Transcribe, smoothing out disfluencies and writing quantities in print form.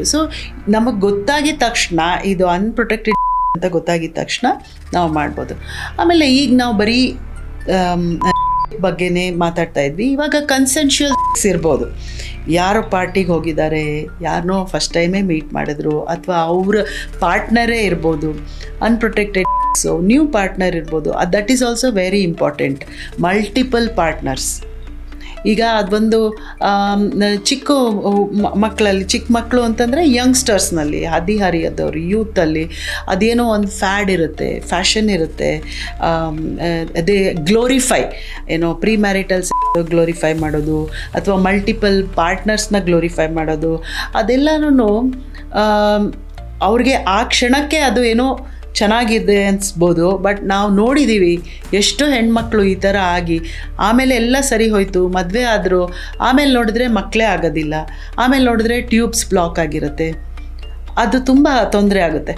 So ನಮಗೆ ಗೊತ್ತಾಗಿದ ತಕ್ಷಣ ಇದು ಅನ್ಪ್ರೊಟೆಕ್ಟೆಡ್ ಅಂತ ಗೊತ್ತಾಗಿದ ತಕ್ಷಣ ನಾವು ಮಾಡ್ಬೋದು. ಆಮೇಲೆ ಈಗ ನಾವು ಬರೀ ಬಗ್ಗೆನೇ ಮಾತಾಡ್ತಾ ಇದ್ವಿ. ಇವಾಗ ಕನ್ಸೆನ್ಷುಯಲ್ ಇರ್ಬೋದು. ಯಾರೋ ಪಾರ್ಟಿಗೆ ಹೋಗಿದ್ದಾರೆ, ಯಾರನ್ನೋ ಫಸ್ಟ್ ಟೈಮೇ ಮೀಟ್ ಮಾಡಿದ್ರು, ಅಥವಾ ಅವ್ರ ಪಾರ್ಟ್ನರೇ ಇರ್ಬೋದು. ಅನ್ಪ್ರೊಟೆಕ್ಟೆಡ್ ನ್ಯೂ ಪಾರ್ಟ್ನರ್ ಇರ್ಬೋದು. That is also very important. Multiple partners. ಈಗ ಅದೊಂದು ಚಿಕ್ಕ ಮಕ್ಕಳಲ್ಲಿ, ಚಿಕ್ಕ ಮಕ್ಕಳು ಅಂತಂದರೆ ಯಂಗ್ಸ್ಟರ್ಸ್ನಲ್ಲಿ, ಹದಿಹರಿಯದವರು, ಯೂತಲ್ಲಿ ಅದೇನೋ ಒಂದು ಫ್ಯಾಡ್ ಇರುತ್ತೆ, ಫ್ಯಾಷನ್ ಇರುತ್ತೆ. ಅದೇ ಗ್ಲೋರಿಫೈ, ಏನೋ ಪ್ರೀ ಮ್ಯಾರಿಟಲ್ ಗ್ಲೋರಿಫೈ ಮಾಡೋದು, ಅಥವಾ ಮಲ್ಟಿಪಲ್ ಪಾರ್ಟ್ನರ್ಸ್ನ ಗ್ಲೋರಿಫೈ ಮಾಡೋದು, ಅದೆಲ್ಲನೂ ಅವ್ರಿಗೆ ಆ ಕ್ಷಣಕ್ಕೆ ಅದು ಏನೋ ಚೆನ್ನಾಗಿದೆ ಅನಿಸ್ಬೋದು. ಬಟ್ ನಾವು ನೋಡಿದ್ದೀವಿ ಎಷ್ಟೋ ಹೆಣ್ಮಕ್ಳು ಈ ಥರ ಆಗಿ ಆಮೇಲೆ ಎಲ್ಲ ಸರಿ ಹೋಯಿತು, ಮದುವೆ ಆದರೂ ಆಮೇಲೆ ನೋಡಿದ್ರೆ ಮಕ್ಕಳೇ ಆಗೋದಿಲ್ಲ, ಆಮೇಲೆ ನೋಡಿದ್ರೆ ಟ್ಯೂಬ್ಸ್ ಬ್ಲಾಕ್ ಆಗಿರುತ್ತೆ. ಅದು ತುಂಬ ತೊಂದರೆ ಆಗುತ್ತೆ.